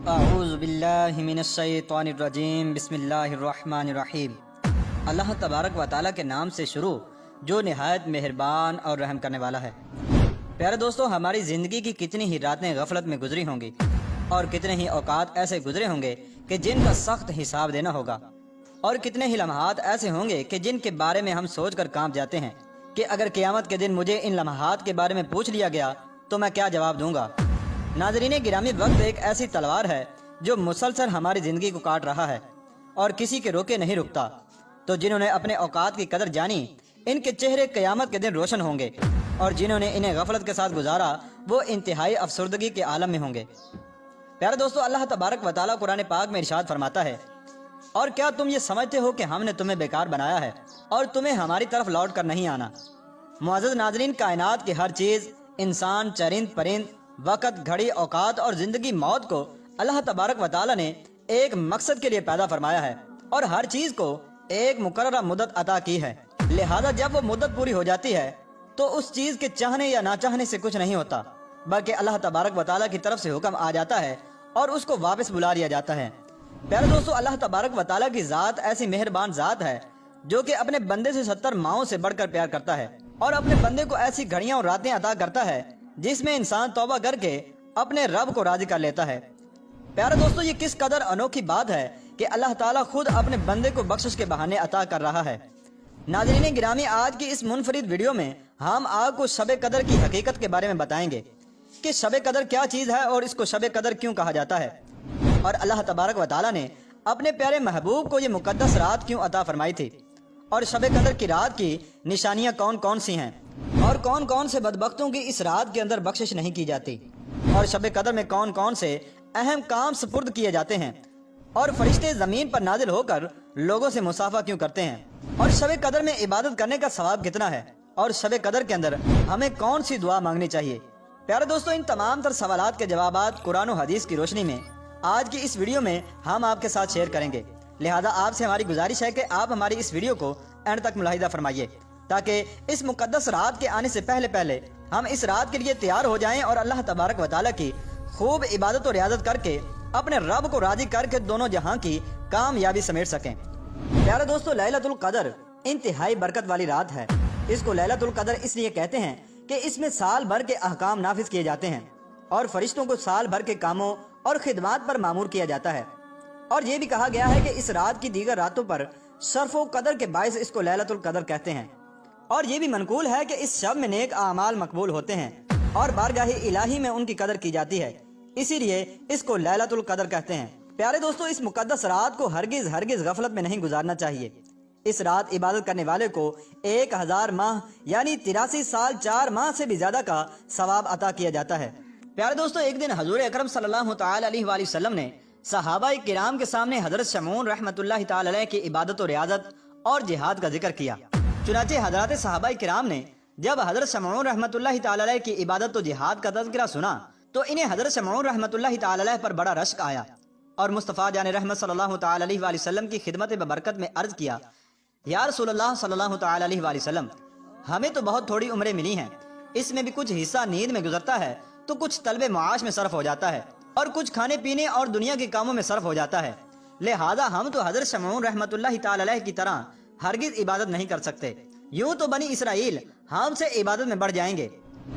اعوذ باللہ من الشیطان الرجیم بسم اللہ الرحمن الرحیم۔ اللہ تبارک و تعالیٰ کے نام سے شروع جو نہایت مہربان اور رحم کرنے والا ہے۔ پیارے دوستو، ہماری زندگی کی کتنی ہی راتیں غفلت میں گزری ہوں گی اور کتنے ہی اوقات ایسے گزرے ہوں گے کہ جن کا سخت حساب دینا ہوگا، اور کتنے ہی لمحات ایسے ہوں گے کہ جن کے بارے میں ہم سوچ کر کانپ جاتے ہیں کہ اگر قیامت کے دن مجھے ان لمحات کے بارے میں پوچھ لیا گیا تو میں کیا جواب دوں گا۔ ناظرین گرامی، وقت ایک ایسی تلوار ہے جو مسلسل ہماری زندگی کو کاٹ رہا ہے اور کسی کے روکے نہیں رکتا۔ تو جنہوں نے اپنے اوقات کی قدر جانی، ان کے چہرے قیامت کے دن روشن ہوں گے، اور جنہوں نے انہیں غفلت کے ساتھ گزارا وہ انتہائی افسردگی کے عالم میں ہوں گے۔ پیارے دوستو، اللہ تبارک و تعالیٰ قرآن پاک میں ارشاد فرماتا ہے، اور کیا تم یہ سمجھتے ہو کہ ہم نے تمہیں بیکار بنایا ہے اور تمہیں ہماری طرف لوٹ کر نہیں آنا۔ معزز ناظرین، کائنات کی ہر چیز، انسان، چرند پرند، وقت، گھڑی، اوقات اور زندگی موت کو اللہ تبارک و تعالیٰ نے ایک مقصد کے لیے پیدا فرمایا ہے، اور ہر چیز کو ایک مقررہ مدت عطا کی ہے۔ لہذا جب وہ مدت پوری ہو جاتی ہے تو اس چیز کے چاہنے یا نہ چاہنے سے کچھ نہیں ہوتا، بلکہ اللہ تبارک و تعالیٰ کی طرف سے حکم آ جاتا ہے اور اس کو واپس بلا لیا جاتا ہے۔ پیارے دوستو، اللہ تبارک و تعالیٰ کی ذات ایسی مہربان ذات ہے جو کہ اپنے بندے سے 70 ماؤں سے بڑھ کر پیار کرتا ہے، اور اپنے بندے کو ایسی گھڑیاں اور راتیں عطا کرتا ہے جس میں انسان توبہ کر کے اپنے رب کو راضی کر لیتا ہے۔ پیارے دوستو، یہ کس قدر انوکھی بات ہے کہ اللہ تعالیٰ خود اپنے بندے کو بخشش کے بہانے عطا کر رہا ہے۔ ناظرین گرامی، آج کی اس منفرد ویڈیو میں ہم آپ کو شب قدر کی حقیقت کے بارے میں بتائیں گے کہ شب قدر کیا چیز ہے اور اس کو شب قدر کیوں کہا جاتا ہے، اور اللہ تبارک و تعالیٰ نے اپنے پیارے محبوب کو یہ مقدس رات کیوں عطا فرمائی تھی، اور شب قدر کی رات کی نشانیاں کون کون سی ہیں، اور کون کون سے بدبختوں کی اس رات کے اندر بخشش نہیں کی جاتی، اور شب قدر میں کون کون سے اہم کام سپرد کیے جاتے ہیں، اور فرشتے زمین پر نازل ہو کر لوگوں سے مصافحہ کیوں کرتے ہیں، اور شب قدر میں عبادت کرنے کا ثواب کتنا ہے، اور شب قدر کے اندر ہمیں کون سی دعا مانگنی چاہیے۔ پیارے دوستو، ان تمام تر سوالات کے جوابات قرآن و حدیث کی روشنی میں آج کی اس ویڈیو میں ہم آپ کے ساتھ شیئر کریں گے۔ لہذا آپ سے ہماری گزارش ہے کہ آپ ہماری اس ویڈیو کو اینڈ تک ملاحظہ فرمائیے، تاکہ اس مقدس رات کے آنے سے پہلے ہم اس رات کے لیے تیار ہو جائیں اور اللہ تبارک و تعالیٰ کی خوب عبادت و ریاضت کر کے اپنے رب کو راضی کر کے دونوں جہاں کی کامیابی سمیٹ سکیں۔ پیارے دوستو، لیلۃ القدر انتہائی برکت والی رات ہے۔ اس کو لیلۃ القدر اس لیے کہتے ہیں کہ اس میں سال بھر کے احکام نافذ کیے جاتے ہیں، اور فرشتوں کو سال بھر کے کاموں اور خدمات پر مامور کیا جاتا ہے، اور یہ بھی کہا گیا ہے کہ اس رات کی دیگر راتوں پر شرف و قدر کے باعث اس کو لیلۃ القدر کہتے ہیں، اور یہ بھی منقول ہے کہ اس شب میں نیک اعمال مقبول ہوتے ہیں اور بارگاہ الہی میں ان کی قدر کی جاتی ہے، اسی لیے اس کو لیلۃ القدر کہتے ہیں۔ پیارے دوستو، اس مقدس رات کو ہرگز غفلت میں نہیں گزارنا چاہیے۔ اس رات عبادت کرنے والے کو 1000 ماہ یعنی 83 سال 4 ماہ سے بھی زیادہ کا ثواب عطا کیا جاتا ہے۔ پیارے دوستو، ایک دن حضور اکرم صلی اللہ تعالی علیہ وآلہ وسلم نے صحابہ کرام کے سامنے حضرت شمعون رحمۃ اللہ تعالی علیہ کی عبادت و ریاضت اور جہاد کا ذکر کیا۔ چنانچہ حضرات صحابہ کرام نے جب حضرت شمعون رحمۃ اللہ تعالی علیہ کی عبادت و جہاد کا تذکرہ سنا تو انہیں حضرت شمعون رحمۃ اللہ تعالی علیہ پر بڑا رشک آیا، اور مصطفیٰ جان رحمت صلی اللہ تعالی علیہ وآلہ وسلم کی خدمت ببرکت میں عرض کیا، یا رسول اللہ صلی اللہ تعالی علیہ وآلہ وسلم، ہمیں تو بہت تھوڑی عمریں ملی ہیں، اس میں بھی کچھ حصہ نیند میں گزرتا ہے تو کچھ طلب معاش میں صرف ہو جاتا ہے، اور کچھ کھانے پینے اور دنیا کے کاموں میں صرف ہو جاتا ہے، لہذا ہم تو حضرت شمعون رحمۃ اللہ تعالی علیہ کی طرح ہرگز عبادت نہیں کر سکتے، یوں تو بنی اسرائیل ہم سے عبادت میں بڑھ جائیں گے۔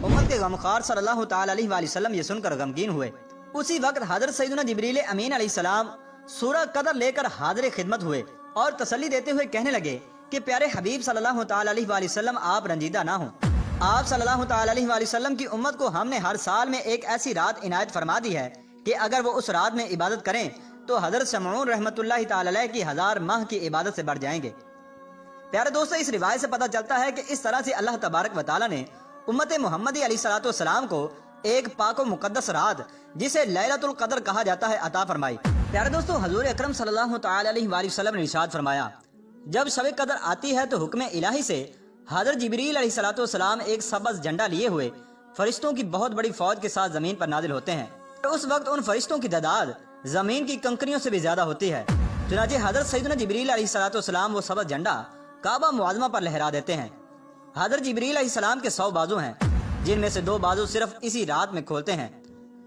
امت کے غمخوار صلی اللہ تعالی علیہ وآلہ وسلم یہ سن کر غمگین ہوئے۔ اسی وقت حضرت سیدنا جبریل امین علیہ السلام سورہ قدر لے کر حاضر خدمت ہوئے اور تسلی دیتے ہوئے کہنے لگے کہ پیارے حبیب صلی اللہ تعالی علیہ وآلہ وسلم، آپ رنجیدہ نہ ہوں، آپ صلی اللہ تعالی علیہ وآلہ وسلم کی امت کو ہم نے ہر سال میں ایک ایسی رات عنایت فرما دی ہے کہ اگر وہ اس رات میں عبادت کریں تو حضرت شمعون رحمۃ اللہ تعالی علیہ کی 1000 ماہ کی عبادت سے بڑھ جائیں گے۔ پیارے دوستو، اس روایت سے پتہ چلتا ہے کہ اس طرح سے اللہ تبارک و تعالیٰ نے امت محمدی علیہ الصلوۃ والسلام کو ایک پاک و مقدس رات جسے لیلۃ القدر کہا جاتا ہے عطا فرمائی۔ پیارے دوستو، حضور اکرم صلی اللہ تعالی علیہ وآلہ وسلم نے ارشاد فرمایا، جب شب قدر آتی ہے تو حکم الہی سے حضرت جبریل علیہ الصلوۃ والسلام ایک سبز جھنڈا لیے ہوئے فرشتوں کی بہت بڑی فوج کے ساتھ زمین پر نازل ہوتے ہیں، اس وقت ان فرشتوں کی تعداد زمین کی کنکریوں سے بھی زیادہ ہوتی ہے۔ چنانچہ حضرت سیدنا جبریل علیہ الصلوۃ والسلام وہ سبز جھنڈا کعبہ معظمہ پر لہرا دیتے ہیں۔ حضرت جبریل علیہ السلام کے 100 بازو ہیں، جن میں سے 2 بازو صرف اسی رات میں کھولتے ہیں،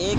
1